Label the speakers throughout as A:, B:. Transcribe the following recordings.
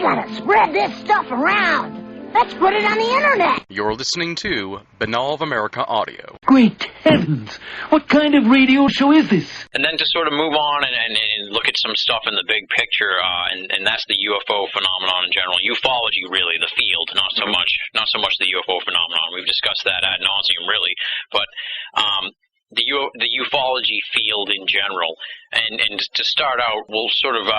A: We gotta spread this stuff around. Let's put it on the internet.
B: You're listening to Binnall of America Audio.
C: Great heavens! What kind of radio show is this?
D: And then to sort of move on and look at some stuff in the big picture, and that's the UFO phenomenon in general. Ufology, really, the field, not so much the UFO phenomenon. We've discussed that ad nauseum, really, but the ufology field in general. And to start out, we'll sort of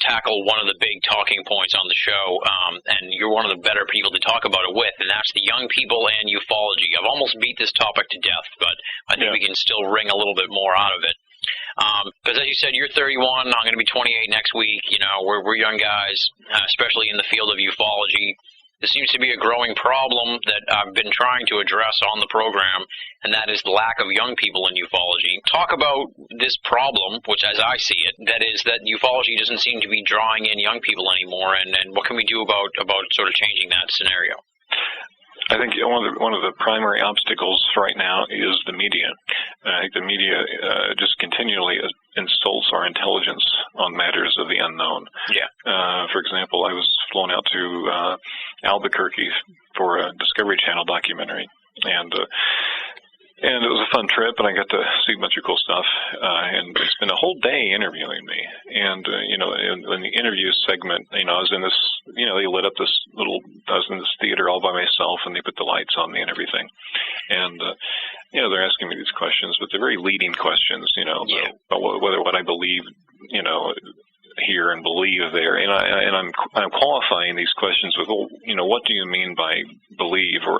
D: tackle one of the big talking points on the show, and you're one of the better people to talk about it with, and that's the young people and ufology. I've almost beat this topic to death, but I think we can still wring a little bit more out of it. Because as you said, you're 31, I'm going to be 28 next week. You know, we're young guys, especially in the field of ufology. There seems to be a growing problem that I've been trying to address on the program, and that is the lack of young people in ufology. Talk about this problem, which as I see it, that is that ufology doesn't seem to be drawing in young people anymore, and what can we do about sort of changing that scenario?
E: I think one of the primary obstacles right now is the media. I think the media just continually insults our intelligence on matters of the unknown.
D: Yeah.
E: For example, I was flown out to Albuquerque for a Discovery Channel documentary, and it was a fun trip, and I got to see a bunch of cool stuff. And they spent a whole day interviewing me. And, in the interview segment, I was in this, they lit up this I was in this theater all by myself, and they put the lights on me and everything. And, they're asking me these questions, but they're very leading questions, about whether what I believe, here and believe there, and I'm qualifying these questions with, what do you mean by believe, or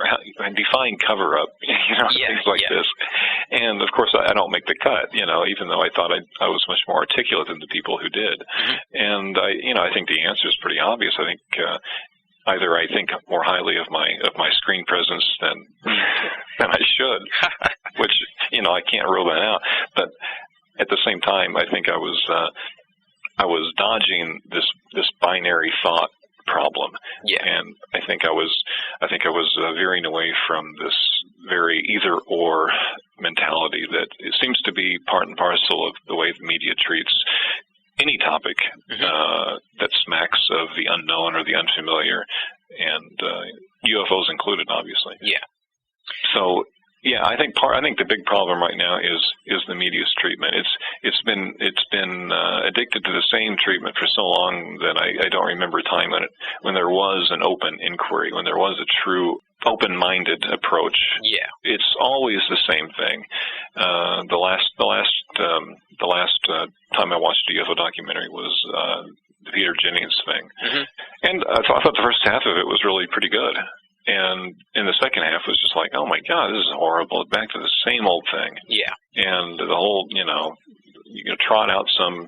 E: define cover up, things like this. And of course, I don't make the cut, even though I thought I was much more articulate than the people who did. Mm-hmm. And I think the answer is pretty obvious. I think either I think more highly of my screen presence than I should, which I can't rule that out. But at the same time, I think I was dodging this binary thought problem, and I think I was veering away from this very either or mentality that it seems to be part and parcel of the way the media treats any topic that smacks of the unknown or the unfamiliar, and UFOs included, obviously.
D: Yeah.
E: So. Yeah, I think the big problem right now is the media's treatment. It's been addicted to the same treatment for so long that I don't remember a time when there was an open inquiry, when there was a true open-minded approach.
D: Yeah,
E: it's always the same thing. The last time I watched a UFO documentary was the Peter Jennings thing, and I thought the first half of it was really pretty good. And in the second half was just like, oh my God, this is horrible. Back to the same old thing.
D: Yeah. And
E: the whole, you trot out some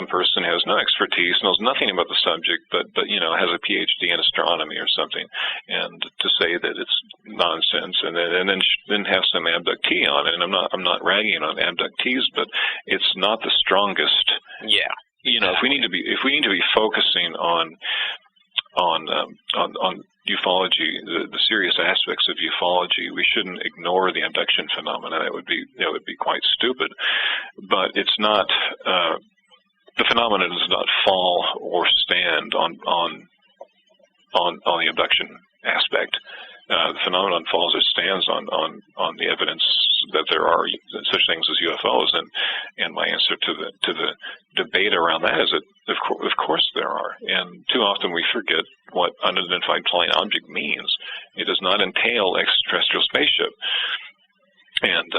E: person who has no expertise, knows nothing about the subject, but has a PhD in astronomy or something, and to say that it's nonsense, and then have some abductee on it. And I'm not ragging on abductees, but it's not the strongest.
D: Yeah.
E: If we need to be focusing on ufology, the serious aspects of ufology, we shouldn't ignore the abduction phenomena. That would be quite stupid. But it's not the phenomenon does not fall or stand on the abduction aspect. The phenomenon falls or stands on the evidence that there are such things as UFOs, and my answer to the debate around that is that of course there are, and too often we forget what unidentified flying object means. It does not entail extraterrestrial spaceship, and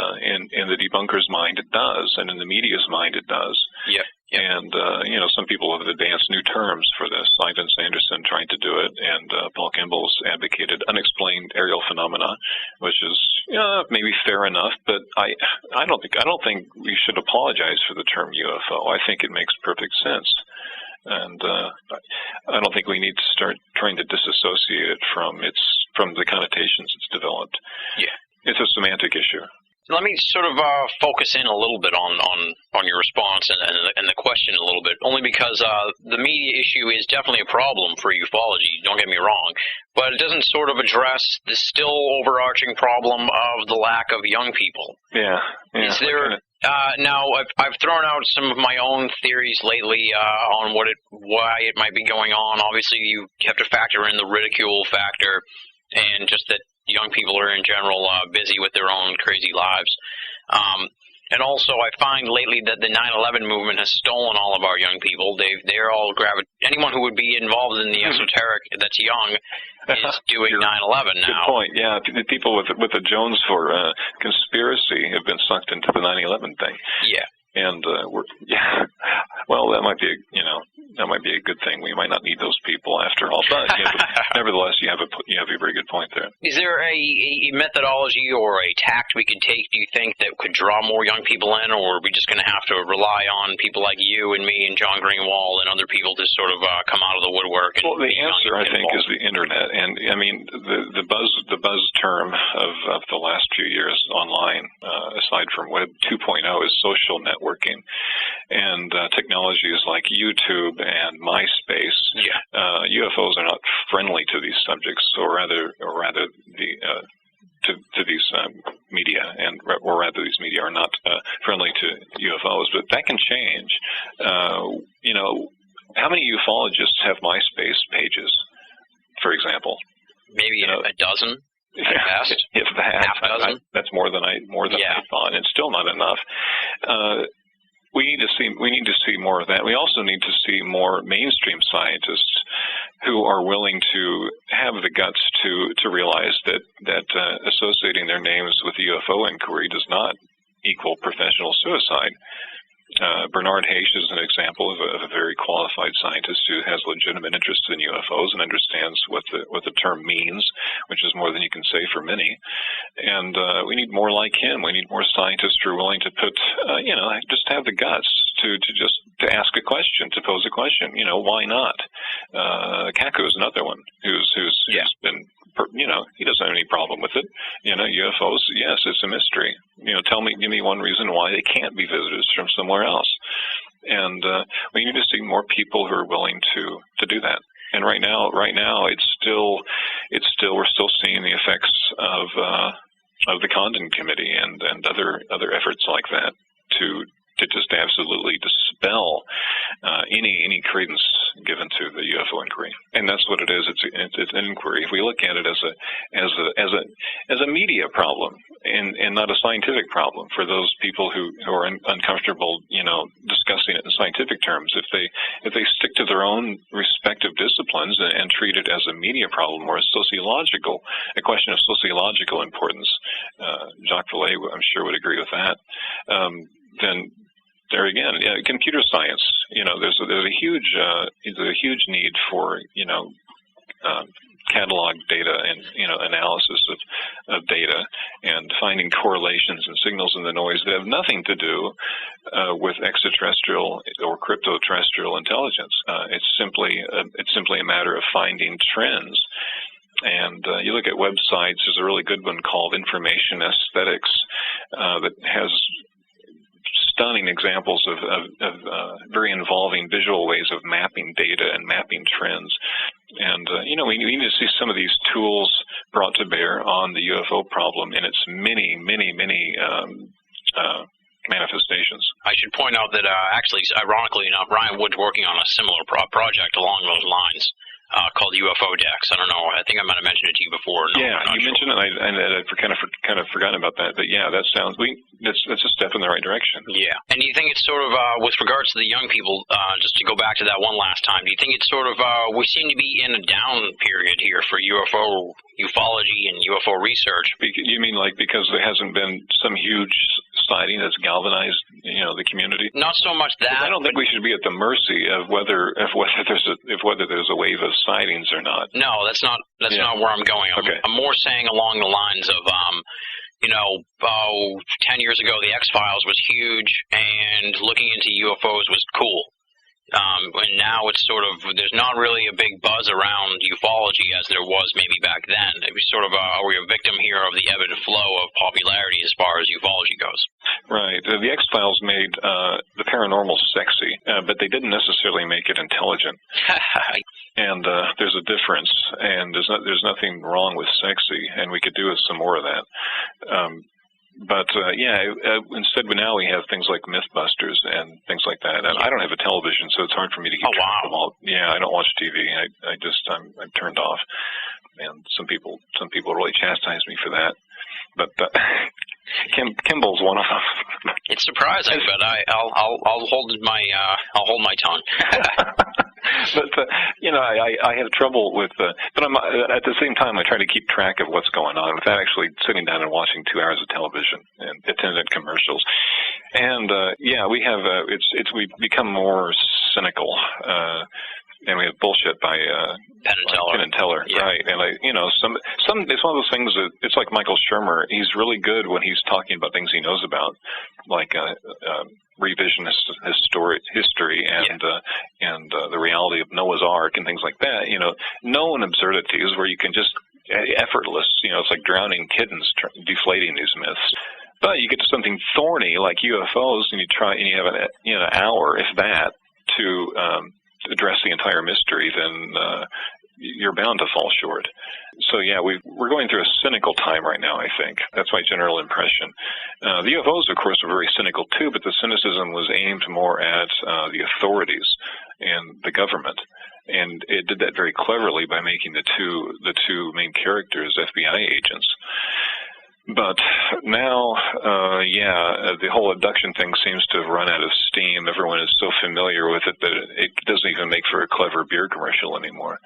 E: in the debunker's mind it does, and in the media's mind it does.
D: Yeah.
E: And, some people have advanced new terms for this. Ivan Sanderson tried to do it, and Paul Kimball's advocated unexplained aerial phenomena, which is maybe fair enough, but I don't think we should apologize for the term UFO. I think it makes perfect sense. And I don't think we need to start trying to disassociate it from the connotations it's developed.
D: Yeah.
E: It's a semantic issue.
D: Let me sort of focus in a little bit on your response and the question a little bit, only because the media issue is definitely a problem for ufology, don't get me wrong, but it doesn't sort of address the still overarching problem of the lack of young people.
E: Yeah.
D: Is there Now, I've thrown out some of my own theories lately on why it might be going on. Obviously, you have to factor in the ridicule factor, and just that young people are in general busy with their own crazy lives. And also, I find lately that the 9/11 movement has stolen all of our young people. They're all anyone who would be involved in the esoteric that's young is doing 9/11 now.
E: Good point. Yeah, the people with the Jones for conspiracy have been sucked into the 9/11 thing.
D: Yeah.
E: And well, that might be a good thing. We might not need those people after all, but nevertheless, you have a very good point there.
D: Is there a methodology or a tact we could take, do you think, that could draw more young people in, or are we just going to have to rely on people like you and me and John Greenwald and other people to sort of come out of the woodwork?
E: Well, the answer, I think, is the internet. And I mean, the buzz term of the last few years online, aside from Web 2.0, is social networking, and technologies like YouTube and MySpace.
D: Yeah.
E: UFOs are not friendly to these subjects, or rather to these media, or rather these media are not friendly to UFOs. But that can change. How many ufologists have MySpace pages, for example?
D: Maybe a dozen.
E: If that,
D: half a dozen.
E: That's more than I thought, and it's still not enough. We need to see more of that. We also need to see more mainstream scientists who are willing to have the guts to realize that associating their names with the UFO inquiry does not equal professional suicide. Bernard Hayes is an example of a very qualified scientist who has legitimate interest in UFOs and understands what the term means, which is more than you can say for many. And we need more like him. We need more scientists who are willing to put, just have the guts to ask a question, to pose a question. Why not? Kaku is another one who's been, he doesn't have any problem with it. UFOs, yes, it's a mystery. Give me one reason why they can't be visitors from somewhere else. And we need to see more people who are willing to do that. And right now, we're still seeing the effects of the Condon Committee and other efforts like that to just absolutely dispel any credence given to the UFO inquiry. And that's what it is. It's an inquiry. If we look at it as a media problem and not a scientific problem for those people who are uncomfortable, discussing it in scientific terms, if they stick to their own respective disciplines and treat it as a media problem or a question of sociological importance, Jacques Vallée, I'm sure, would agree with that. Then there again, computer science. There's a huge need for catalog data and analysis of data and finding correlations and signals in the noise that have nothing to do with extraterrestrial or cryptoterrestrial intelligence. It's simply a matter of finding trends. And you look at websites. There's a really good one called Information Aesthetics that has stunning examples of very involving visual ways of mapping data and mapping trends. And, we need to see some of these tools brought to bear on the UFO problem in its many, many, many manifestations.
D: I should point out that, actually, ironically enough, Ryan Wood's working on a similar project along those lines. Called UFO Decks. I don't know. I think I might have mentioned it to you before. No,
E: yeah, you mentioned it, and I'd kind of forgotten about that. But yeah, that's a step in the right direction.
D: Yeah. And do you think it's sort of with regards to the young people? Just to go back to that one last time, do you think it's sort of we seem to be in a down period here for ufology and UFO research?
E: You mean like because there hasn't been some huge sighting that's galvanized, the community?
D: Not so much that.
E: I don't think we should be at the mercy of whether there's a wave of sightings or not.
D: No, that's not where I'm going. I'm more saying along the lines of 10 years ago the X-Files was huge and looking into UFOs was cool. And now it's sort of, there's not really a big buzz around ufology as there was maybe back then. It was sort of, are we a victim here of the ebb and flow of popularity as far as ufology goes?
E: Right. The X-Files made the paranormal sexy, but they didn't necessarily make it intelligent. And there's a difference, and there's nothing wrong with sexy, and we could do with some more of that. But instead now we have things like MythBusters and things like that. And I don't have a television, so it's hard for me to keep track of all. Yeah, I don't watch TV. I'm turned off. And some people really chastise me for that. But Kimball's one of them.
D: It's surprising, but I'll hold my tongue.
E: But I have trouble with. But I'm at the same time I try to keep track of what's going on without actually sitting down and watching 2 hours of television and attendant commercials. And we have we've become more cynical. And we have bullshit by
D: Penn and Teller,
E: yeah. Right? And some it's one of those things that it's like Michael Shermer. He's really good when he's talking about things he knows about, like revisionist history and the reality of Noah's Ark and things like that. Known absurdities where you can just effortless. It's like drowning kittens deflating these myths. But you get to something thorny like UFOs, and you have an hour, if that, to address the entire mystery, then you're bound to fall short. So we're going through a cynical time right now, I think. That's my general impression. The UFOs, of course, were very cynical too, but the cynicism was aimed more at the authorities and the government. And it did that very cleverly by making the two main characters FBI agents. But now, the whole abduction thing seems to have run out of steam. Everyone is so familiar with it that it doesn't even make for a clever beer commercial anymore.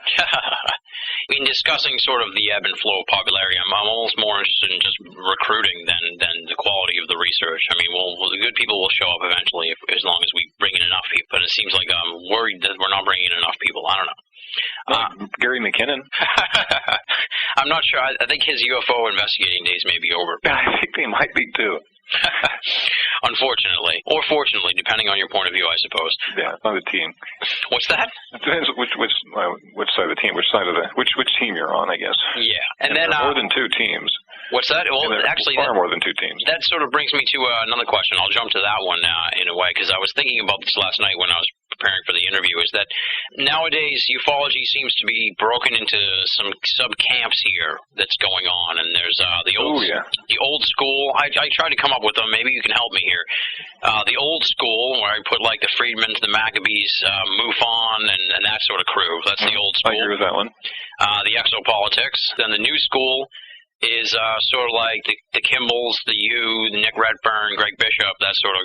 D: In discussing sort of the ebb and flow of popularity, I'm almost more interested in just recruiting than the quality of the research. I mean, the good people will show up eventually as long as we bring in enough people. But it seems like I'm worried that we're not bringing in enough people. I don't know.
E: Gary McKinnon.
D: I'm not sure. I think his UFO investigating days may be over.
E: I think they might be too.
D: Unfortunately, or fortunately, depending on your point of view, I suppose.
E: Yeah, it's not a team.
D: What's that?
E: It depends which side of the team, which team you're on, I guess.
D: Yeah, and
E: then
D: there are
E: more than 2 teams.
D: What's that? Well, actually,
E: far more than 2 teams.
D: That sort of brings me to another question. I'll jump to that one in a way, because I was thinking about this last night when I was preparing for the interview, is that nowadays ufology seems to be broken into some sub-camps here that's going on, and there's the old school. I tried to come up with them. Maybe you can help me here. The old school, where I put like the Friedmans, the Maccabees, MUFON, and that sort of crew. That's the old school.
E: I agree with that one.
D: The exopolitics. Then the new school is sort of like the Kimballs, the Nick Redfern, Greg Bishop, that sort of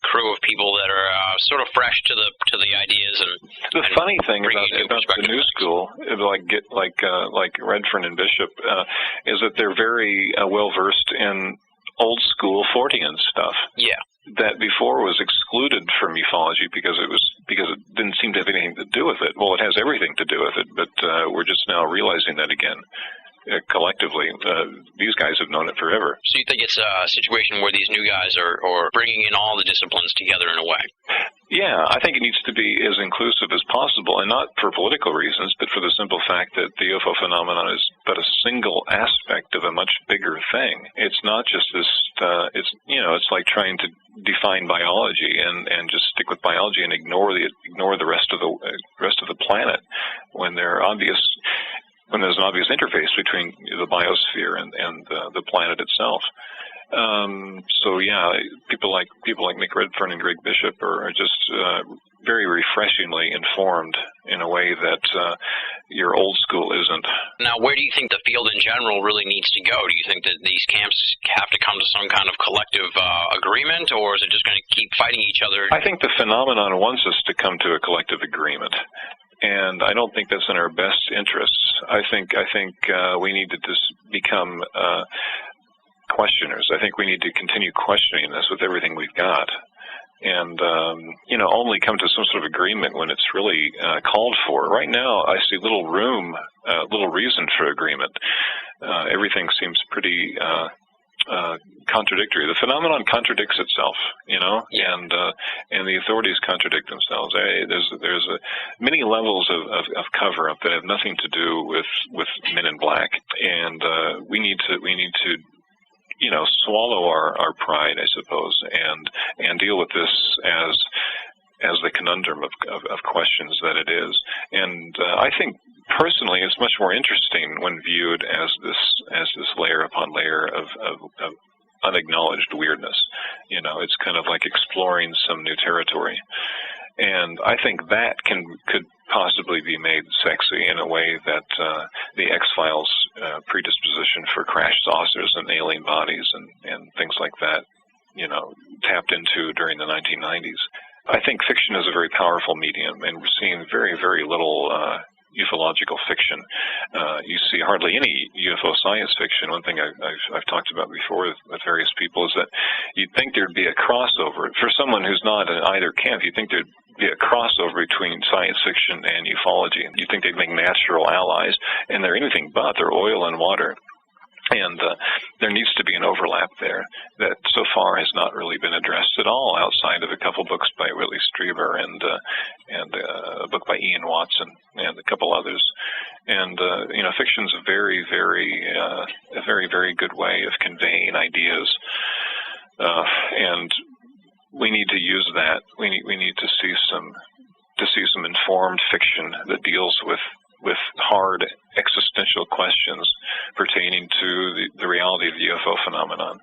D: crew of people that are sort of fresh to the ideas. And
E: the funny thing about the new school, like Redfern and Bishop, is that they're very well versed in old school Fortean stuff. Yeah. That before was excluded from ufology because it didn't seem to have anything to do with it. Well, it has everything to do with it, but we're just now realizing that again. Collectively, these guys have known it forever.
D: So you think it's a situation where these new guys are bringing in all the disciplines together in a way?
E: Yeah, I think it needs to be as inclusive as possible, and not for political reasons, but for the simple fact that the UFO phenomenon is but a single aspect of a much bigger thing. It's not just this. It's like trying to define biology and just stick with biology and ignore the rest of the planet when there's an obvious interface between the biosphere and the planet itself. People like Nick Redfern and Greg Bishop are just very refreshingly informed in a way that your old school isn't.
D: Now, where do you think the field in general really needs to go? Do you think that these camps have to come to some kind of collective agreement, or is it just going to keep fighting each other?
E: I think the phenomenon wants us to come to a collective agreement. And I don't think that's in our best interests. I think we need to just become questioners. I think we need to continue questioning this with everything we've got, and only come to some sort of agreement when it's really called for. Right now, I see little reason for agreement. Everything seems pretty contradictory. The phenomenon contradicts itself, and the authorities contradict themselves. There's many levels of cover up that have nothing to do with Men in Black, and we need to swallow our pride, I suppose, and deal with this as the conundrum of questions that it is. And I think personally it's much more interesting when viewed as this layer upon layer of unacknowledged weirdness. You know, it's kind of like exploring some new territory. And I think that could possibly be made sexy in a way that the X-Files predisposition for crash saucers and alien bodies and things like that, you know, tapped into during the 1990s. I think fiction is a very powerful medium, and we're seeing very, very little ufological fiction. You see hardly any UFO science fiction. One thing I've talked about before with various people is that you'd think there'd be a crossover. For someone who's not in either camp, you'd think there'd be a crossover between science fiction and ufology. You'd think they'd make natural allies, and they're anything but. They're oil and water. And there needs to be an overlap there that so far has not really been addressed at all, outside of a couple books by Whitley Strieber and a book by Ian Watson and a couple others. And you know, fiction's a very, very good way of conveying ideas, and we need to use that. We need to see some informed fiction that deals with hard existential questions pertaining to the reality of the UFO phenomenon.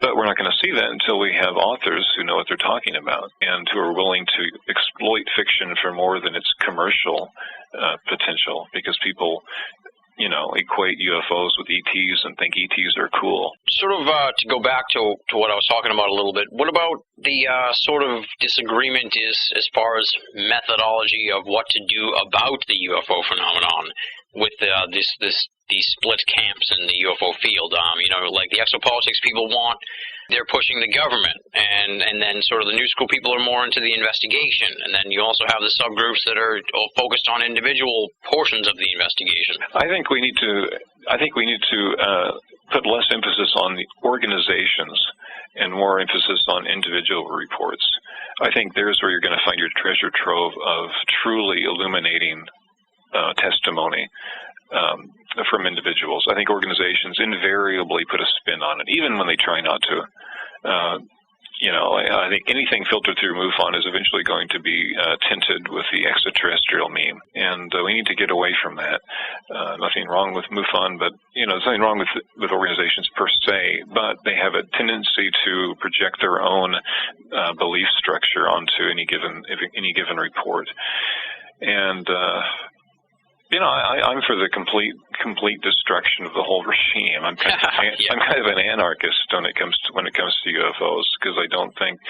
E: But we're not going to see that until we have authors who know what they're talking about and who are willing to exploit fiction for more than its commercial potential, because people, you know, equate UFOs with ETs and think ETs are cool.
D: Sort of to go back to what I was talking about a little bit, what about the sort of disagreement is as far as methodology of what to do about the UFO phenomenon with these split camps in the UFO field? You know, like the exopolitics people want, they're pushing the government, and then sort of the new school people are more into the investigation, and then you also have the subgroups that are focused on individual portions of the investigation.
E: I think we need to put less emphasis on the organizations and more emphasis on individual reports. I think there's where you're going to find your treasure trove of truly illuminating testimony from individuals. I think organizations invariably put a spin on it, even when they try not to. You know, I think anything filtered through MUFON is eventually going to be tinted with the extraterrestrial meme, and we need to get away from that. Nothing wrong with MUFON, but you know, there's nothing wrong with organizations per se, but they have a tendency to project their own belief structure onto any given report, and you know, I'm for the complete destruction of the whole regime. I'm kind of an anarchist when it comes to UFOs, because I don't think,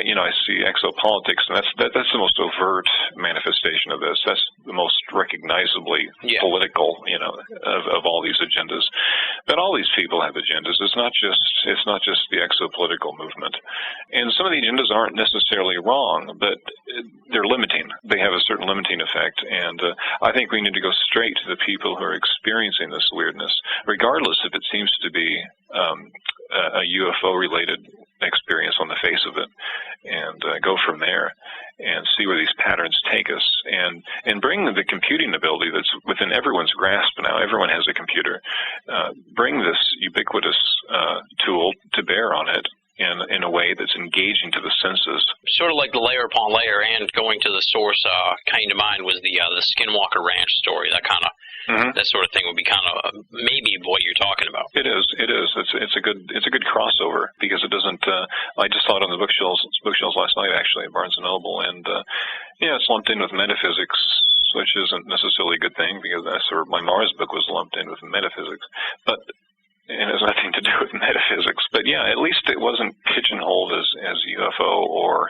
E: you know, I see exopolitics, and that's the most overt manifestation of this. That's the most recognizably political, you know, of all these agendas. But all these people have agendas. It's not just the exopolitical movement, and some of the agendas aren't necessarily wrong, but they're limiting. They have a certain limiting effect, and I think we need to go straight to the people who are experiencing this weirdness, regardless if it seems to be a UFO-related experience on the face of it, and go from there and see where these patterns take us, and bring the computing ability that's within everyone's grasp now. Everyone has a computer. Bring this ubiquitous tool to bear on it in a way that's engaging to the senses.
D: Sort of like the layer upon layer, and going to the source came to mind was the Skinwalker Ranch story. That kind of that sort of thing would be kind of maybe what you're talking about.
E: It is. It's a good crossover, because it doesn't. I just saw it on the bookshelves last night, actually, at Barnes and Noble, and yeah, it's lumped in with metaphysics, which isn't necessarily a good thing, because that's where my Mars book was lumped in with metaphysics, but. It has nothing to do with metaphysics, but yeah, at least it wasn't pigeonholed as UFO or.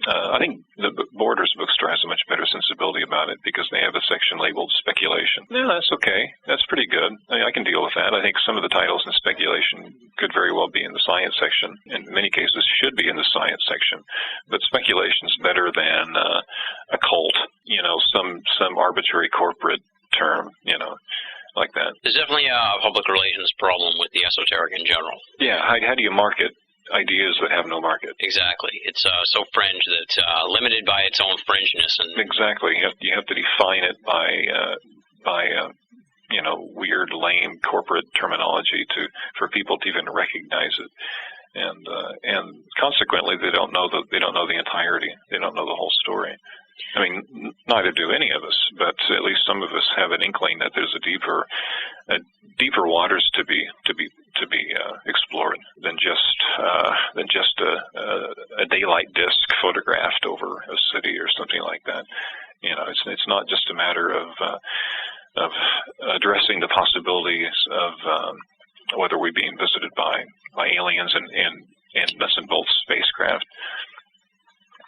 E: I think the Borders bookstore has a much better sensibility about it, because they have a section labeled speculation. Yeah, that's okay. That's pretty good. I can deal with that. I think some of the titles in speculation could very well be in the science section. In many cases, should be in the science section. But speculation's better than occult. You know, some arbitrary corporate term. You know. Like that.
D: There's definitely a public relations problem with the esoteric in general.
E: Yeah, how do you market ideas that have no market?
D: Exactly. It's so fringe that it's limited by its own fringeness. And
E: exactly. You have to define it by you know, weird, lame corporate terminology for people to even recognize it. And consequently, they don't know the entirety. They don't know the whole story. I mean, neither do any of us, but at least some of us have an inkling that there's deeper waters to be explored than just a daylight disk photographed over a city or something like that. It's not just a matter of addressing the possibilities of whether we're being visited by aliens and nuts and bolts spacecraft.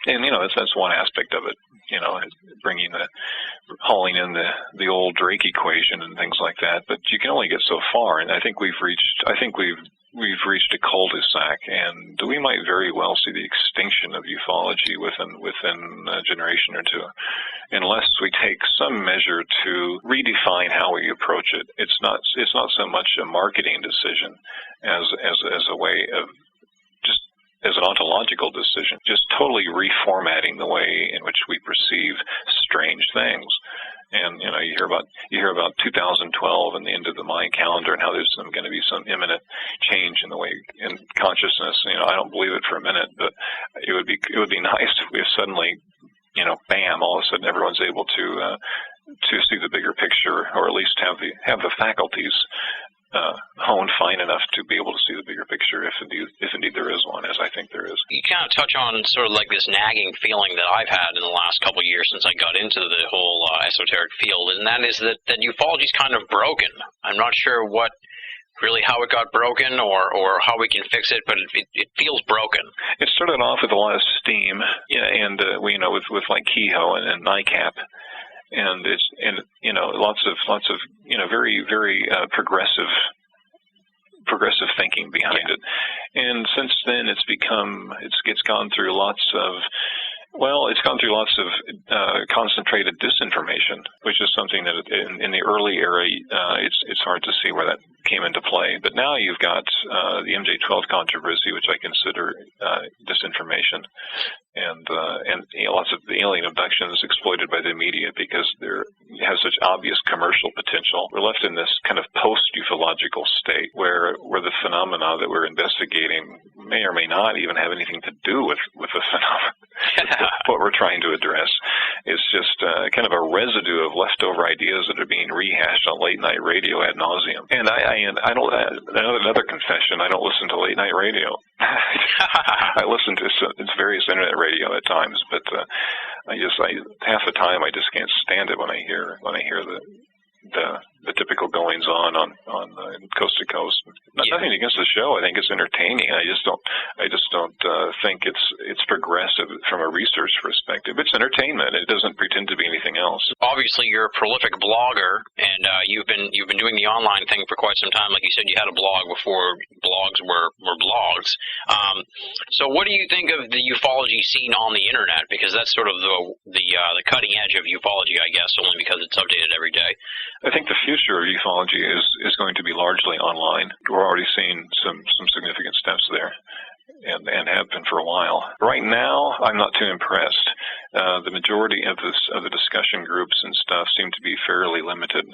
E: And that's one aspect of it. Hauling in the old Drake equation and things like that. But you can only get so far, and I think we've reached a cul-de-sac, and we might very well see the extinction of ufology within a generation or two, unless we take some measure to redefine how we approach it. It's not so much a marketing decision as a way of just as an ontological decision, just totally reformatting the way in which we perceive strange things. And you hear about 2012 and the end of the Mayan calendar, and how there's going to be some imminent change in the way in consciousness. I don't believe it for a minute, but it would be nice if we suddenly, bam, all of a sudden everyone's able to see the bigger picture, or at least have the faculties honed fine enough to be able to see the bigger picture, if indeed there is one, as I think there is.
D: You kind of touch on sort of like this nagging feeling that I've had in the last couple of years since I got into the whole esoteric field, and that is that ufology is kind of broken. I'm not sure how it got broken or how we can fix it, but it feels broken.
E: It started off with a lot of steam, and with like Kehoe and NICAP. And lots of very, very progressive thinking behind it. And since then it's gone through lots of concentrated disinformation, which is something that in the early era it's hard to see where that came into play. But now you've got the MJ-12 controversy, which I consider disinformation, and lots of the alien abductions exploited by the media because it has such obvious commercial potential. We're left in this kind of post-ufological state where the phenomena that we're investigating may or may not even have anything to do with the phenomena. What we're trying to address is just kind of a residue of leftover ideas that are being rehashed on late night radio ad nauseum. And I don't. Another confession: I don't listen to late night radio. I listen to its various internet radio at times, but half the time I just can't stand it when I hear the typical goings on coast to coast. Nothing against the show. I think it's entertaining. I just don't think it's progressive from a research perspective. It's entertainment. It doesn't pretend to be anything else.
D: Obviously, you're a prolific blogger, and you've been doing the online thing for quite some time. Like you said, you had a blog before blogs were blogs. So, what do you think of the ufology scene on the internet? Because that's sort of the cutting edge of ufology, I guess, only because it's updated every day.
E: I think the future of ufology is going to be largely online. We're already seeing some significant steps there, and have been for a while. Right now, I'm not too impressed. The majority of the discussion groups and stuff seem to be fairly limited.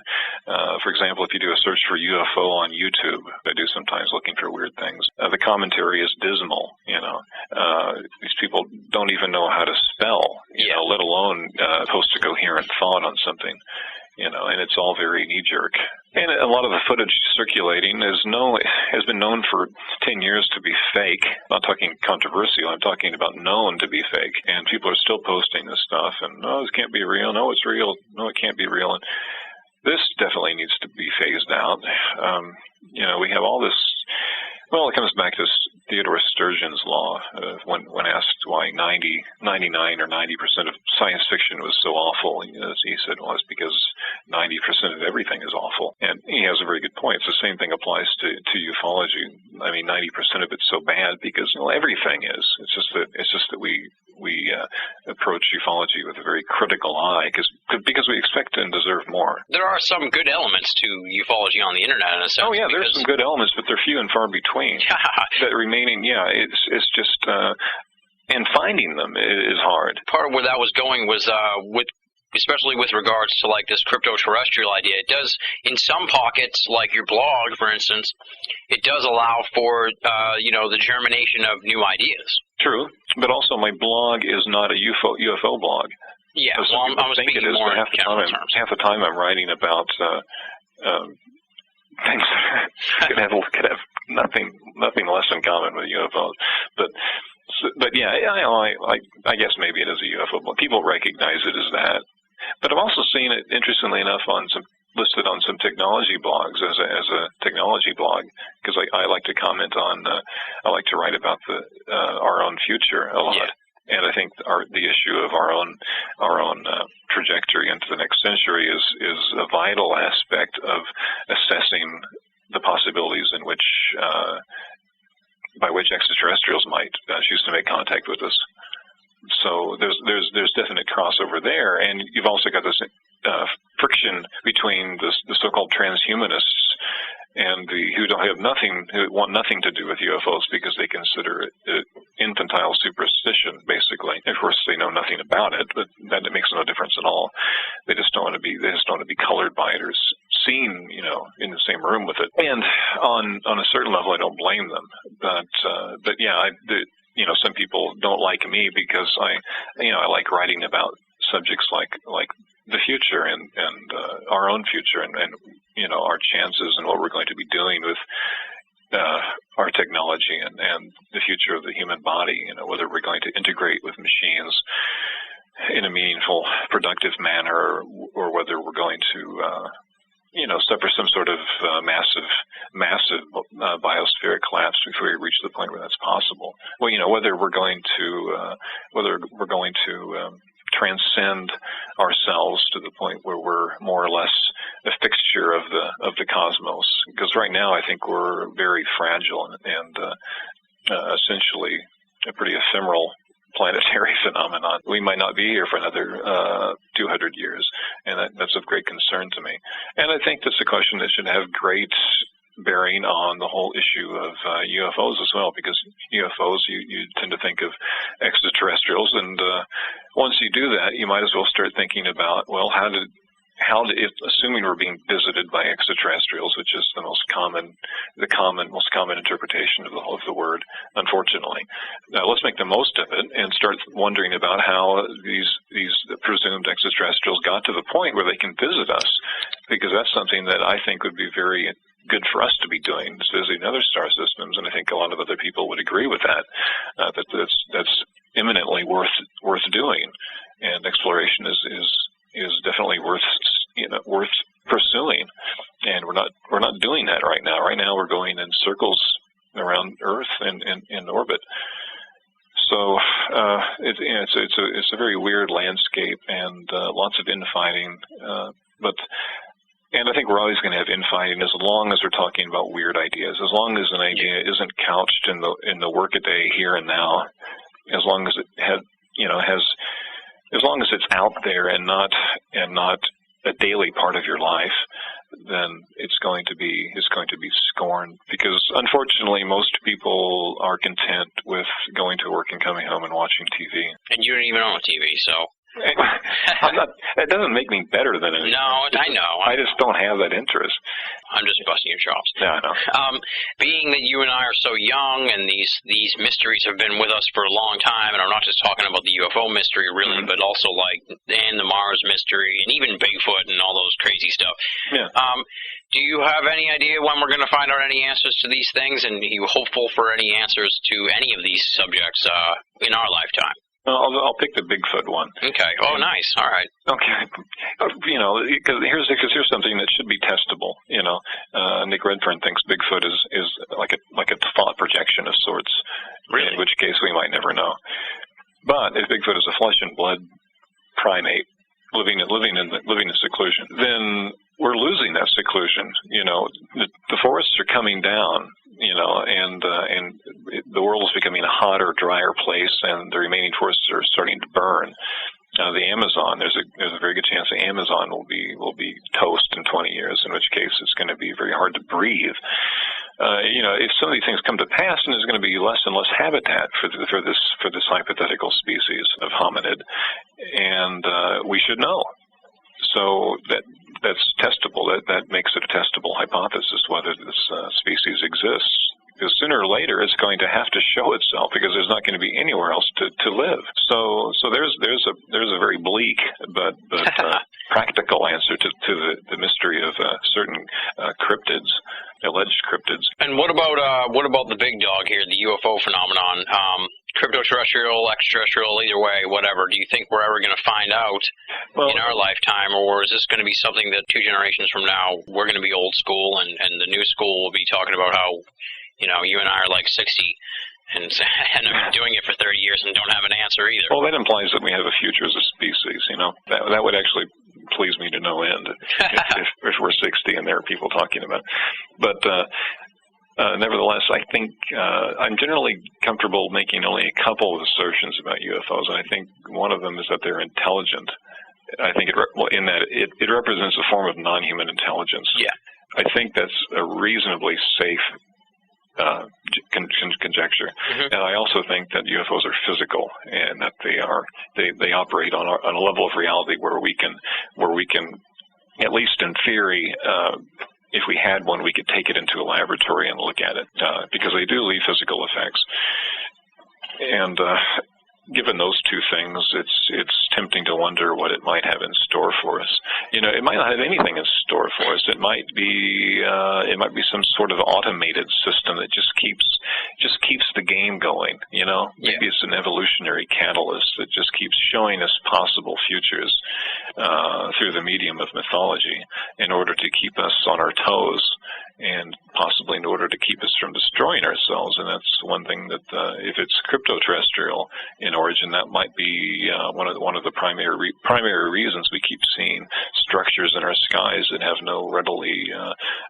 E: For example, if you do a search for UFO on YouTube, I do sometimes looking for weird things. The commentary is dismal. These people don't even know how to spell, let alone post a coherent thought on something. And it's all very knee-jerk. And a lot of the footage circulating has been known for 10 years to be fake. I'm not talking controversial. I'm talking about known to be fake. And people are still posting this stuff. And, no, this can't be real. No, it's real. No, it can't be real. And this definitely needs to be phased out. We have all this. Well, it comes back to Theodore Sturgeon's law. When asked why 99 or 90% of science fiction was so awful, he said, well, it's because 90% of everything is awful. And he has a very good point. It's the same thing applies to ufology. I mean, 90% of it's so bad because everything is. It's just that we approach ufology with a very critical eye because we expect and deserve more. There
D: are some good elements to ufology on the internet in a sense.
E: Oh yeah, there's some good elements, but they're few and far between. That remaining, it's just and finding them is hard.
D: Part of where that was going was especially with regards to like this crypto-terrestrial idea. It does, in some pockets, like your blog, for instance, it does allow for the germination of new ideas.
E: True, but also my blog is not a UFO blog.
D: Yeah, well, I'm speaking more in general terms.
E: Half the time I'm writing about things that nothing less in common with UFOs. But yeah, I guess maybe it is a UFO. People recognize it as that. But I've also seen it, interestingly enough, listed on some technology blogs as a technology blog, because I like to comment on, I like to write about our own future a lot. Yeah. And I think the issue of our own trajectory into the next century is a vital aspect of assessing the possibilities in which by which extraterrestrials might choose to make contact with us. So there's definite crossover there, and you've also got this friction between the so-called transhumanists and who want nothing to do with UFOs because they consider it infantile superstition, basically. Of course, they know nothing about it, but that makes no difference at all. They just don't want to be colored by it or seen, in the same room with it. And on a certain level, I don't blame them. But yeah, some people don't like me because I like writing about subjects like the future and our own future and our chances and what we're going to be doing with our technology and the future of the human body, whether we're going to integrate with machines in a meaningful, productive manner or whether we're going to suffer some sort of massive biospheric collapse before we reach the point where that's possible. Well, whether we're going to transcend ourselves to the point where we're more or less a fixture of the cosmos. Because right now, I think we're very fragile and essentially a pretty ephemeral planetary phenomenon. We might not be here for another 200 years, and that's of great concern to me. And I think that's a question that should have great bearing on the whole issue of UFOs as well, because UFOs, you tend to think of extraterrestrials, and once you do that, you might as well start thinking about, well, assuming we're being visited by extraterrestrials, which is the most common interpretation of the word, unfortunately. Now, let's make the most of it and start wondering about how these presumed extraterrestrials got to the point where they can visit us, because that's something that I think would be very good for us to be doing, is visiting other star systems, and I think a lot of other people would agree with that. That's eminently worth doing, and exploration is definitely worth pursuing, and we're not doing that right now. Right now, we're going in circles around Earth and in orbit. So it's a very weird landscape and lots of infighting, and I think we're always going to have infighting as long as we're talking about weird ideas. As long as an idea isn't couched in the workaday here and now, as long as it as long as it's out there and not a daily part of your life, then it's going to be scorned, because unfortunately most people are content with going to work and coming home and watching TV.
D: And you don't even own a TV, so.
E: It doesn't make me better than anything.
D: No, I know.
E: I just don't have that interest.
D: I'm just busting your chops.
E: Yeah, I know.
D: Being that you and I are so young, and these mysteries have been with us for a long time, and I'm not just talking about the UFO mystery, really, but also like the Mars mystery, and even Bigfoot and all those crazy stuff. Yeah. Do you have any idea when we're going to find out any answers to these things, and are you hopeful for any answers to any of these subjects in our lifetime?
E: I'll pick the Bigfoot one.
D: Okay. Oh, nice. All right.
E: Okay. Because here's something that should be testable. Nick Redfern thinks Bigfoot is like a thought projection of sorts. Really? In which case we might never know. But if Bigfoot is a flesh and blood primate living in seclusion, then we're losing that seclusion. The forests are coming down. And the world is becoming a hotter, drier place, and the remaining forests are starting to burn. The Amazon, there's a very good chance the Amazon will be toast in 20 years, in which case it's going to be very hard to breathe. If some of these things come to pass, then there's going to be less and less habitat for this hypothetical species of hominid, and we should know. So that's testable. That makes it a testable hypothesis whether this species exists. Because sooner or later it's going to have to show itself, because there's not going to be anywhere else to live. So there's a very bleak but practical answer to the mystery of certain cryptids, alleged cryptids.
D: And then what about the big dog here, the UFO phenomenon? Crypto-terrestrial, extraterrestrial, either way, whatever. Do you think we're ever going to find out in our lifetime, or is this going to be something that 2 generations from now we're going to be old school, and the new school will be talking about how, you know, you and I are like 60 and have been doing it for 30 years and don't have an answer either?
E: Well, that implies that we have a future as a species. You know, that would actually please me to no end if we're 60 and there are people talking about it. But nevertheless, I think I'm generally comfortable making only a couple of assertions about UFOs, and I think one of them is that they're intelligent. I think in that it represents a form of non-human intelligence. Yeah. I think that's a reasonably safe conjecture, and I also think that UFOs are physical, and that they operate on a level of reality where we can, at least in theory, if we had one, we could take it into a laboratory and look at it, because they do leave physical effects. And given those two things, it's tempting to wonder what it might have in store for us. You know, it might not have anything in store for us. It might be some sort of automated system that just keeps the game going. You know, maybe it's an evolutionary catalyst that just keeps showing us possible futures through the medium of mythology in order to keep us on our toes, and possibly in order to keep us from destroying ourselves. And that's one thing that, if it's crypto-terrestrial in origin, that might be one of the primary reasons we keep seeing structures in our skies that have no readily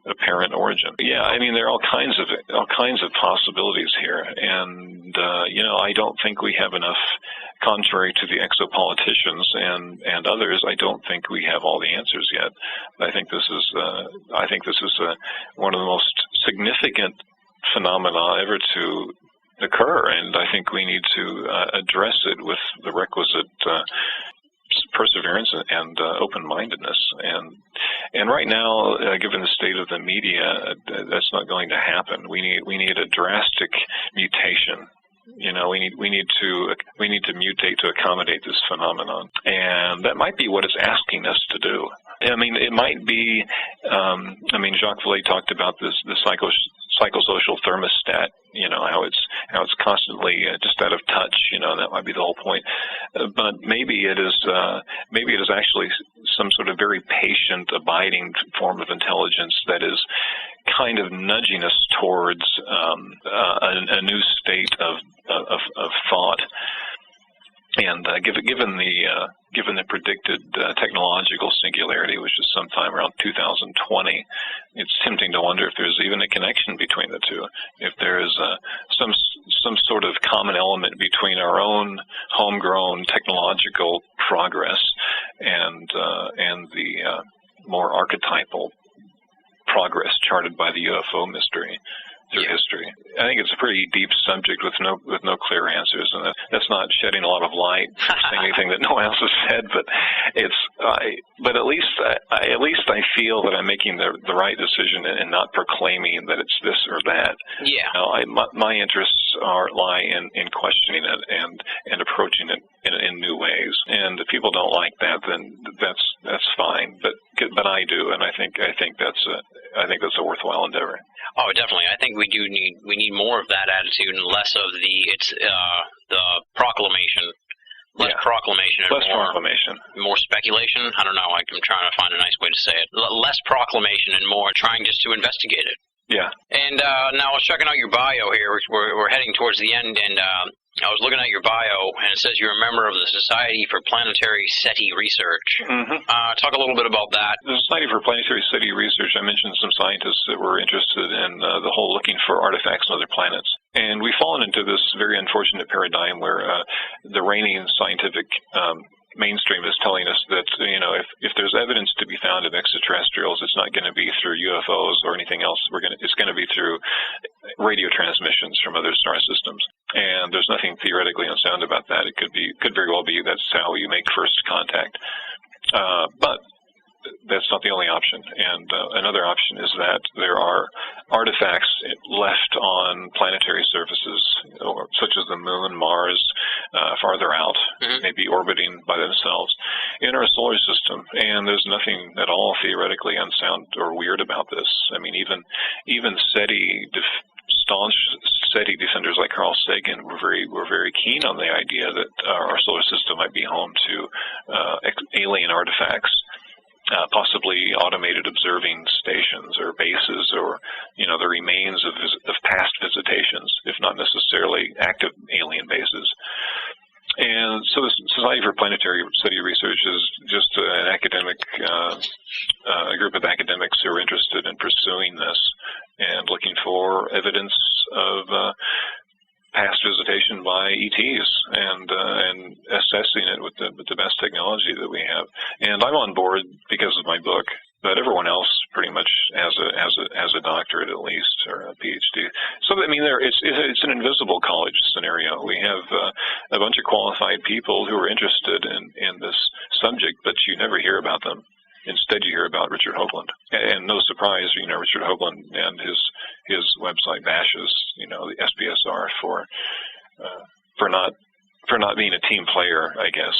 E: apparent origin. Yeah, I mean, there are all kinds of possibilities here, and you know, I don't think we have enough. Contrary to the exopoliticians and others, I don't think we have all the answers yet. I think this is one of the most significant phenomena ever to occur, and I think we need to address it with the requisite perseverance and open-mindedness. And right now, given the state of the media, that's not going to happen. We need a drastic mutation. You know, we need to mutate to accommodate this phenomenon, and that might be what it's asking us to do. I mean, it might be. Jacques Vallée talked about the psychosocial thermostat. You know, how it's constantly just out of touch. You know, that might be the whole point. But maybe it is actually some sort of very patient, abiding form of intelligence that is kind of nudging us towards a new state of thought. And given the predicted technological singularity, which is sometime around 2020, it's tempting to wonder if there's even a connection between the two. If there is some sort of common element between our own homegrown technological progress and the more archetypal progress charted by the UFO mystery through history. I think it's a pretty deep subject with no clear answers, and that's not shedding a lot of light, saying anything that no one else has said. But but at least I feel that I'm making the right decision and not proclaiming that it's this or that. Yeah. You know, my interests lie in questioning it and approaching it in new ways. And if people don't like that, then that's fine. But I do, and I think that's a worthwhile endeavor.
D: Oh, definitely. I think we need more of that attitude and less of the proclamation. Less proclamation and more speculation. I don't know. I'm trying to find a nice way to say it. Less proclamation and more trying just to investigate it.
E: Yeah. And
D: now I was checking out your bio here. We're heading towards the end, and I was looking at your bio, and it says you're a member of the Society for Planetary SETI Research. Mm-hmm. Talk a little bit about that.
E: The Society for Planetary SETI Research, I mentioned some scientists that were interested in the whole looking for artifacts on other planets. And we've fallen into this very unfortunate paradigm where the reigning scientific mainstream is telling us that, you know, if there's evidence to be found of extraterrestrials, it's not going to be through UFOs or anything else. It's going to be through radio transmissions from other star systems. And there's nothing theoretically unsound about that. It could very well be that's how you make first contact. But that's not the only option. And another option is that there are artifacts left on planetary surfaces, such as the Moon, Mars, farther out, maybe orbiting by themselves, in our solar system. And there's nothing at all theoretically unsound or weird about this. I mean, even staunch SETI defenders like Carl Sagan were very keen on the idea that our solar system might be home to alien artifacts, possibly automated observing stations or bases, or the remains of past visitations, if not necessarily active alien bases. And so the Society for Planetary SETI Research is just an academic, a group of academics who are interested in pursuing this and looking for evidence of past visitation by ETs and assessing it with the best technology that we have. And I'm on board because of my book, but everyone else pretty much has a doctorate at least, or a PhD. So I mean, it's an invisible college scenario. We have a bunch of qualified people who are interested in this subject, but you never hear about them. Instead, you hear about Richard Hoagland, and no surprise, Richard Hoagland and his website bashes, the SPSR for not being a team player, I guess,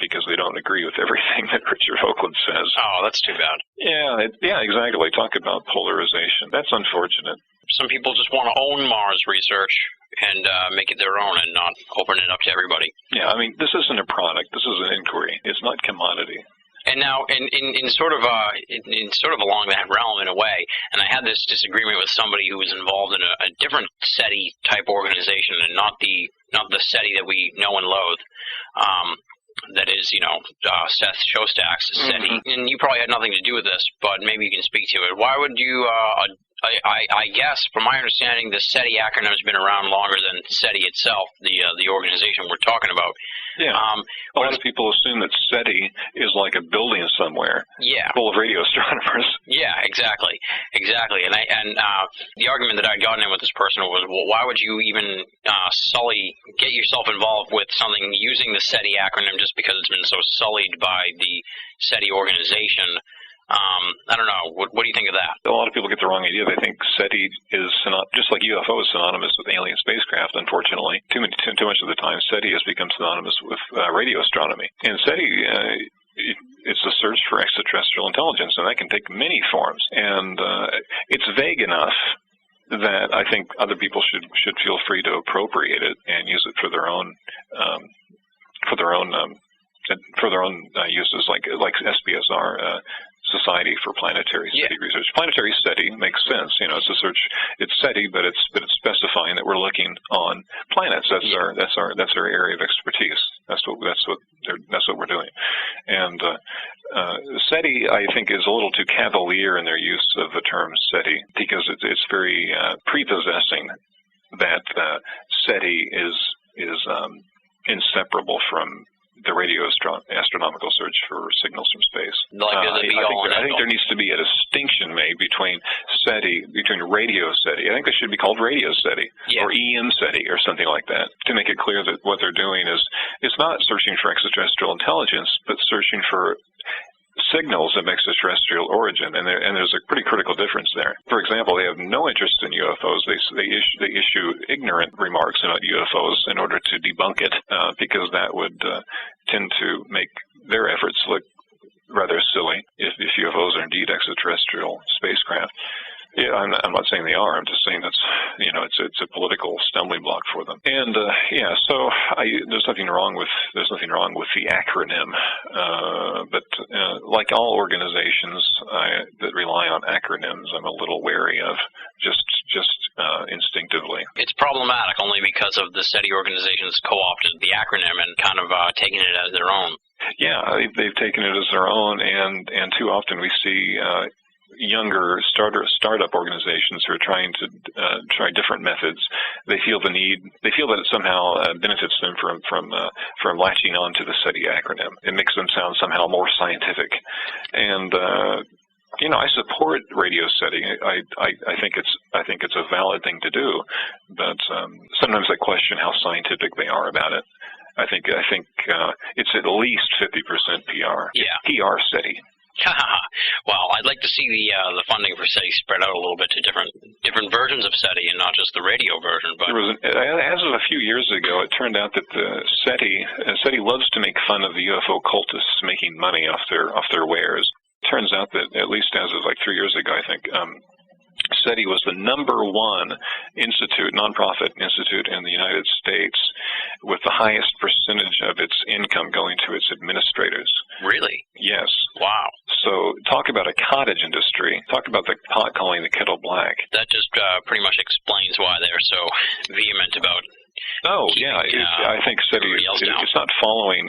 E: because they don't agree with everything that Richard Hoagland says.
D: Oh, that's too bad.
E: Yeah, exactly. Talk about polarization. That's unfortunate.
D: Some people just want to own Mars research and make it their own and not open it up to everybody.
E: Yeah, I mean, this isn't a product. This is an inquiry. It's not commodity.
D: And now, in sort of along that realm in a way, and I had this disagreement with somebody who was involved in a different SETI type organization, and not the SETI that we know and loathe. That is, Seth Shostak's SETI. And you probably had nothing to do with this, but maybe you can speak to it. Why would you? I guess, from my understanding, the SETI acronym has been around longer than SETI itself, the organization we're talking about.
E: Yeah. A lot of people assume that SETI is like a building somewhere, full of radio astronomers. Yeah,
D: exactly. And the argument that I'd gotten in with this person was, well, why would you even get yourself involved with something using the SETI acronym just because it's been so sullied by the SETI organization? I don't know. What do you think of that?
E: A lot of people get the wrong idea. They think SETI is just like UFO is synonymous with alien spacecraft. Unfortunately, too much of the time, SETI has become synonymous with radio astronomy. And SETI, it's a search for extraterrestrial intelligence, and that can take many forms. And it's vague enough that I think other people should feel free to appropriate it and use it for their own uses, like SPSR. Society for Planetary SETI Research. Planetary SETI makes sense. It's a search. It's SETI, but it's specifying that we're looking on planets. That's our area of expertise. That's what we're doing. And SETI, I think, is a little too cavalier in their use of the term SETI because it's very prepossessing that SETI is inseparable from the radio astronomical search for signals from space. I think there needs to be a distinction made between radio SETI. I think they should be called radio SETI or EM SETI or something like that, to make it clear that what they're doing is it's not searching for extraterrestrial intelligence, but searching for signals of extraterrestrial origin, and there's a pretty critical difference there. For example, they have no interest in UFOs. They issue ignorant remarks about UFOs in order to debunk it, because that would tend to make their efforts look rather silly if UFOs are indeed extraterrestrial spacecraft. Yeah, I'm not saying they are. I'm just saying that's it's a political stumbling block for them. And so there's nothing wrong with the acronym, but like all organizations that rely on acronyms, I'm a little wary of just instinctively.
D: It's problematic only because of the SETI organizations co-opted the acronym and kind of taken it as their own.
E: Yeah, they've taken it as their own, and too often we see younger startup organizations who are trying to try different methods. They feel that it somehow benefits them from latching on to the SETI acronym. It makes them sound somehow more scientific. And I support radio SETI. I think it's a valid thing to do, but sometimes I question how scientific they are about it. I think it's at least 50% PR.
D: Yeah.
E: PR SETI.
D: Well, I'd like to see the funding for SETI spread out a little bit to different versions of SETI and not just the radio version. But
E: as of a few years ago, it turned out that the SETI loves to make fun of the UFO cultists making money off their wares. It turns out that, at least as of like 3 years ago, I think, SETI was the #1 nonprofit institute in the United States with the highest percentage of its income going to its administrators.
D: Really?
E: Yes.
D: Wow.
E: So talk about a cottage industry. Talk about the pot calling the kettle black.
D: That just pretty much explains why they're so vehement about.
E: Oh yeah, I think SETI it's not following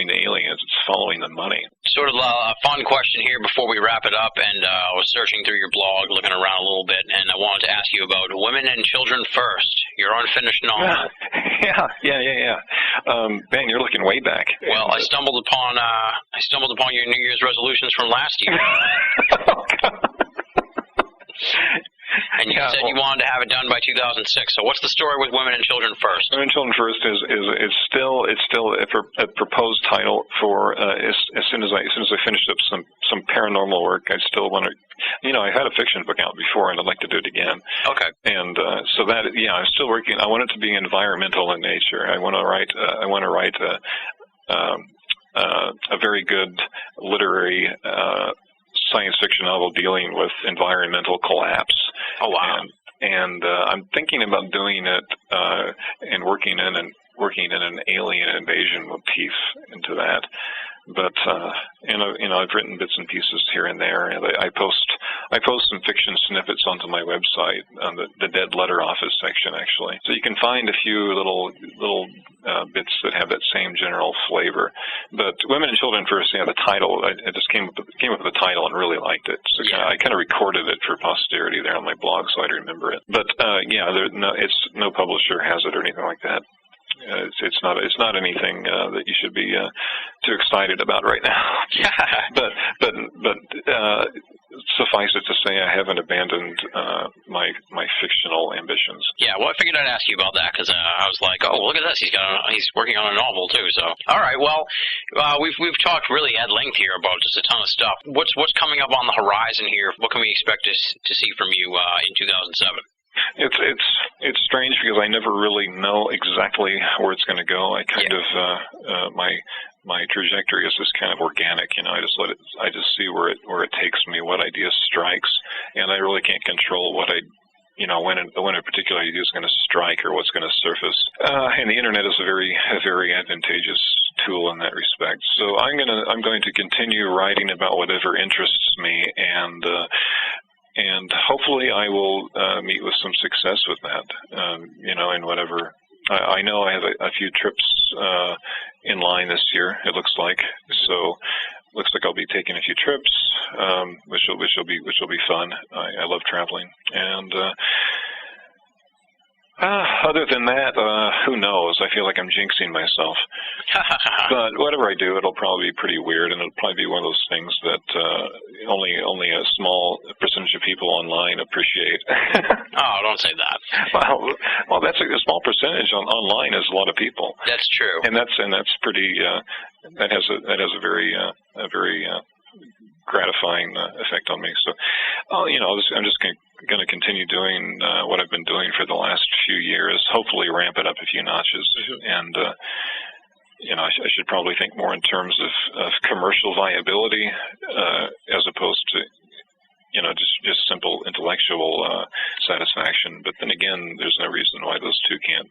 E: the aliens, it's following the money.
D: Sort of a fun question here before we wrap it up, and I was searching through your blog, looking around a little bit, and I wanted to ask you about Women and Children First, your unfinished novel.
E: Yeah. Ben, you're looking way back.
D: Well, I stumbled upon your New Year's resolutions from last year.
E: Oh, God.
D: And you said you wanted to have it done by 2006. So what's the story with Women and Children First?
E: Women and Children First is still a proposed title for as soon as I finish up some paranormal work. I still want to, I've had a fiction book out before and I'd like to do it again.
D: Okay.
E: And so that I'm still working. I want it to be environmental in nature. I want to write a very good literary science fiction novel dealing with environmental collapse.
D: Oh wow!
E: And I'm thinking about doing it and working in an alien invasion motif into that. But I've written bits and pieces here and there. And I post some fiction snippets onto my website on the Dead Letter Office section, actually. So you can find a few little bits that have that same general flavor. But Women and Children First, the title. I just came up with the title and really liked it. So I kind of recorded it for posterity there on my blog, so I'd remember it. But no publisher has it or anything like that. It's not anything that you should be too excited about right now. but suffice it to say, I haven't abandoned my fictional ambitions.
D: Yeah, well, I figured I'd ask you about that because I was like, oh, look at this, he's working on a novel too. So, all right, well, we've talked really at length here about just a ton of stuff. What's coming up on the horizon here? What can we expect to see from you in 2007?
E: It's strange because I never really know exactly where it's going to go. I kind of my trajectory is just kind of organic. I just see where it takes me, what idea strikes, and I really can't control what when a particular idea is going to strike or what's going to surface. And the internet is a very advantageous tool in that respect. So I'm going to continue writing about whatever interests me, and hopefully I will meet with some success with that, in whatever. I know I have a few trips in line this year, it looks like. So looks like I'll be taking a few trips, which will be fun. I love traveling. And other than that, who knows? I feel like I'm jinxing myself. But whatever I do, it'll probably be pretty weird, and it'll probably be one of those things that only a small percentage of people online appreciate.
D: Oh, don't say that.
E: Well, that's a small percentage online is a lot of people.
D: That's true.
E: And that's pretty. That has a very gratifying effect on me. So, I'm just going to continue doing what I've been doing for the last few years. Hopefully, ramp it up a few notches, and I should probably think more in terms of commercial viability as opposed to just simple intellectual satisfaction. But then again, there's no reason why those two can't.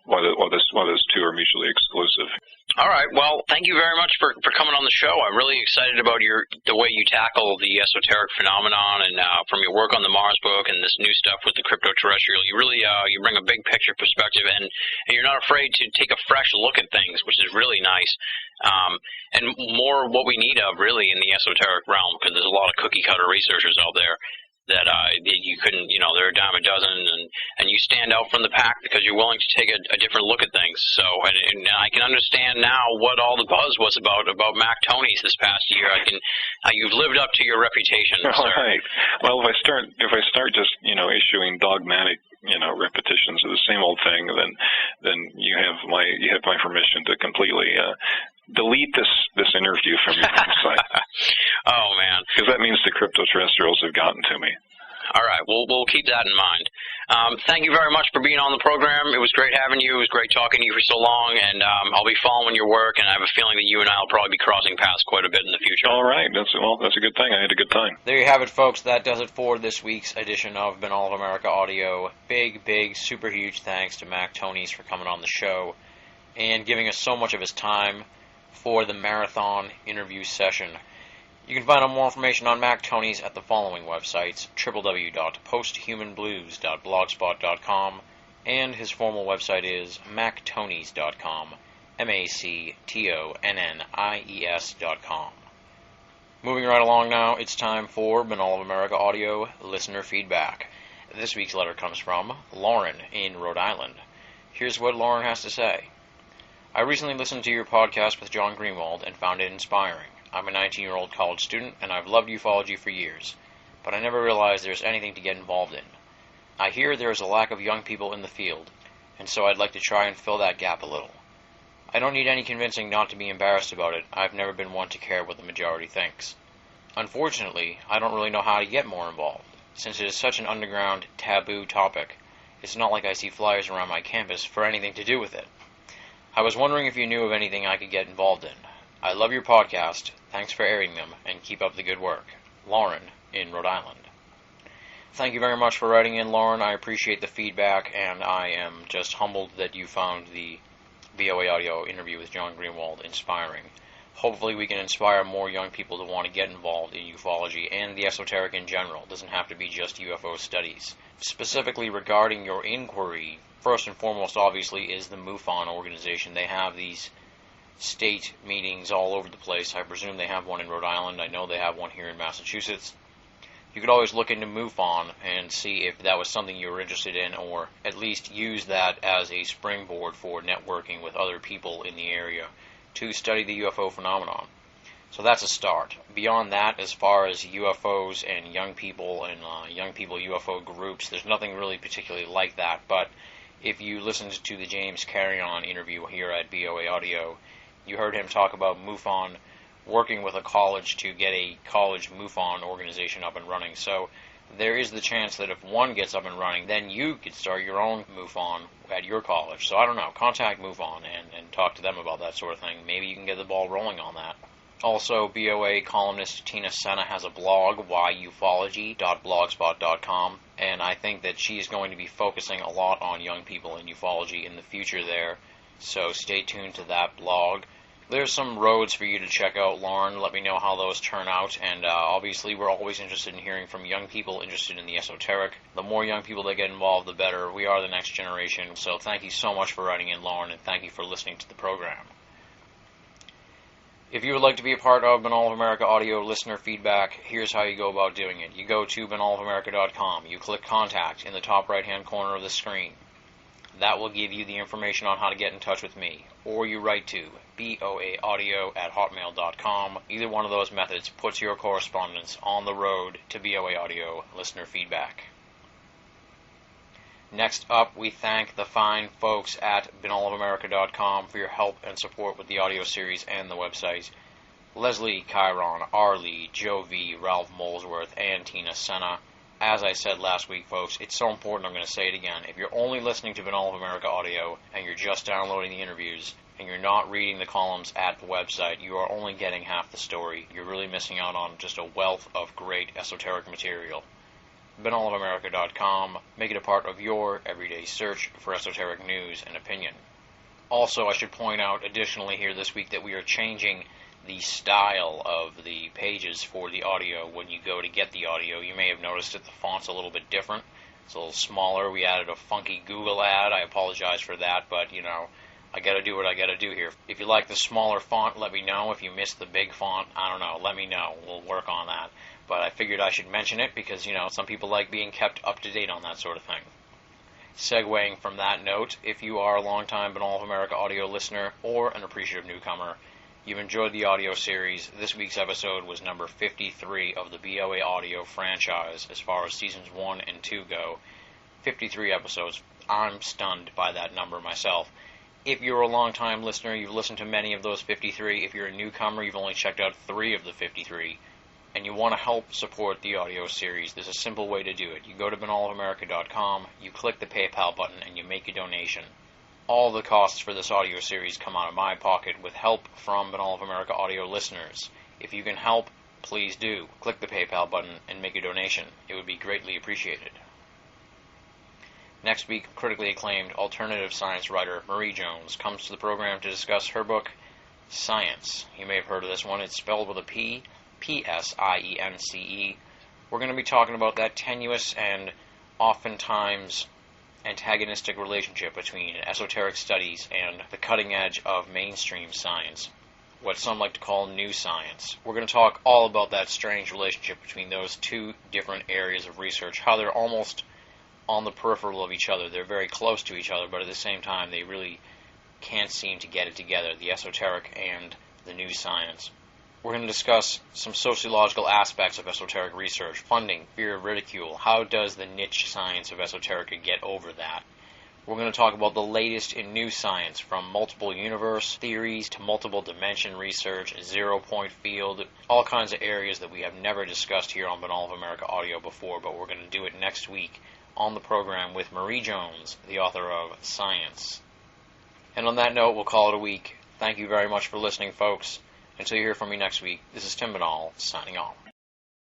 E: Why those two are mutually exclusive.
D: All right. Well, thank you very much for coming on the show. I'm really excited about the way you tackle the esoteric phenomenon, and from your work on the Mars book and this new stuff with the crypto-terrestrial. You really you bring a big picture perspective, and you're not afraid to take a fresh look at things, which is really nice. And more what we need of really in the esoteric realm, because there's a lot of cookie-cutter researchers out there that you couldn't, they're a dime a dozen, and you stand out from the pack because you're willing to take a different look at things. So, and I can understand now what all the buzz was about Mac Tonys this past year. You've lived up to your reputation,
E: all
D: sir.
E: Right. Well, if I start just issuing dogmatic repetitions of the same old thing, then you have my permission to completely delete this interview from your website.
D: Oh, man.
E: Because that means the crypto-terrestrials have gotten to me.
D: All right, we'll keep that in mind. Thank you very much for being on the program. It was great having you. It was great talking to you for so long, and I'll be following your work, and I have a feeling that you and I will probably be crossing paths quite a bit in the future.
E: All right. That's a good thing. I had a good time.
F: There you have it, folks. That does it for this week's edition of Binnall of America Audio. Big, super huge thanks to Mac Tonys for coming on the show and giving us so much of his time for the marathon interview session. You can find out more information on Mac Tonys at the following websites: www.posthumanblues.blogspot.com, and his formal website is mactonys.com, mactonnies.com. Moving right along now, it's time for Binnall of America Audio listener feedback. This week's letter comes from Lauren in Rhode Island. Here's what Lauren has to say. I recently listened to your podcast with John Greenwald and found it inspiring. I'm a 19-year-old college student, and I've loved ufology for years, but I never realized there's anything to get involved in. I hear there is a lack of young people in the field, and so I'd like to try and fill that gap a little. I don't need any convincing not to be embarrassed about it. I've never been one to care what the majority thinks. Unfortunately, I don't really know how to get more involved. Since it is such an underground, taboo topic, it's not like I see flyers around my campus for anything to do with it. I was wondering if you knew of anything I could get involved in. I love your podcast. Thanks for airing them, and keep up the good work. Lauren in Rhode Island. Thank you very much for writing in, Lauren. I appreciate the feedback, and I am just humbled that you found the BOA audio interview with John Greenwald inspiring. Hopefully we can inspire more young people to want to get involved in ufology and the esoteric in general. It doesn't have to be just UFO studies. Specifically regarding your inquiry, first and foremost, obviously, is the MUFON organization. They have these state meetings all over the place. I presume they have one in Rhode Island. I know they have one here in Massachusetts. You could always look into MUFON and see if that was something you were interested in, or at least use that as a springboard for networking with other people in the area to study the UFO phenomenon. So that's a start. Beyond that, as far as UFOs and young people UFO groups, there's nothing really particularly like that. But if you listened to the James Carrion interview here at BOA Audio, you heard him talk about MUFON working with a college to get a college MUFON organization up and running. So there is the chance that if one gets up and running, then you could start your own MUFON at your college. So I don't know, contact MUFON and talk to them about that sort of thing. Maybe you can get the ball rolling on that. Also, BOA columnist Tina Senna has a blog, whyufology.blogspot.com, and I think that she's going to be focusing a lot on young people in ufology in the future there. So stay tuned to that blog. There's some roads for you to check out, Lauren. Let me know how those turn out. And obviously, we're always interested in hearing from young people interested in the esoteric. The more young people that get involved, the better. We are the next generation. So thank you so much for writing in, Lauren, and thank you for listening to the program. If you would like to be a part of Binnall of America Audio listener feedback, here's how you go about doing it. You go to binnallofamerica.com. You click Contact in the top right-hand corner of the screen. That will give you the information on how to get in touch with me. Or you write to boaaudio@hotmail.com. Either one of those methods puts your correspondence on the road to BOA Audio listener feedback. Next up, we thank the fine folks at binnallofamerica.com for your help and support with the audio series and the website. Leslie, Chiron, Arlie, Joe V, Ralph Molesworth, and Tina Senna. As I said last week, folks, it's so important, I'm going to say it again. If you're only listening to Binnall of America Audio and you're just downloading the interviews and you're not reading the columns at the website, you are only getting half the story. You're really missing out on just a wealth of great esoteric material. binnallofamerica.com. Make it a part of your everyday search for esoteric news and opinion. Also, I should point out additionally here this week that we are changing the style of the pages for the audio. When you go to get the audio, you may have noticed that the font's a little bit different. It's a little smaller. We added a funky Google ad. I apologize for that, but, you know, I gotta do what I gotta do here. If you like the smaller font, let me know. If you miss the big font, I don't know, let me know. We'll work on that. But I figured I should mention it because, you know, some people like being kept up to date on that sort of thing. Segueing from that note, if you are a long-time Binnall of America Audio listener or an appreciative newcomer, you've enjoyed the audio series. This week's episode was number 53 of the BOA Audio franchise as far as seasons 1 and 2 go. 53 episodes. I'm stunned by that number myself. If you're a long-time listener, you've listened to many of those 53. If you're a newcomer, you've only checked out 3 of the 53. And you want to help support the audio series, there's a simple way to do it. You go to binnallofamerica.com, you click the PayPal button, and you make a donation. All the costs for this audio series come out of my pocket with help from Binnall of America audio listeners. If you can help, please do. Click the PayPal button and make a donation. It would be greatly appreciated. Next week, critically acclaimed alternative science writer Marie Jones comes to the program to discuss her book, Science. You may have heard of this one. It's spelled with a P, P-S-I-E-N-C-E. We're going to be talking about that tenuous and oftentimes antagonistic relationship between esoteric studies and the cutting edge of mainstream science, what some like to call new science. We're going to talk all about that strange relationship between those 2 different areas of research, how they're almost on the peripheral of each other. They're very close to each other, but at the same time they really can't seem to get it together, the esoteric and the new science. We're going to discuss some sociological aspects of esoteric research, funding, fear of ridicule. How does the niche science of esoterica get over that? We're going to talk about the latest in new science, from multiple universe theories to multiple dimension research, zero-point field, all kinds of areas that we have never discussed here on Binnall of America Audio before, but we're going to do it next week on the program with Marie Jones, the author of Science. And on that note, we'll call it a week. Thank you very much for listening, folks. Until you hear from me next week, this is Tim Binnall, signing off.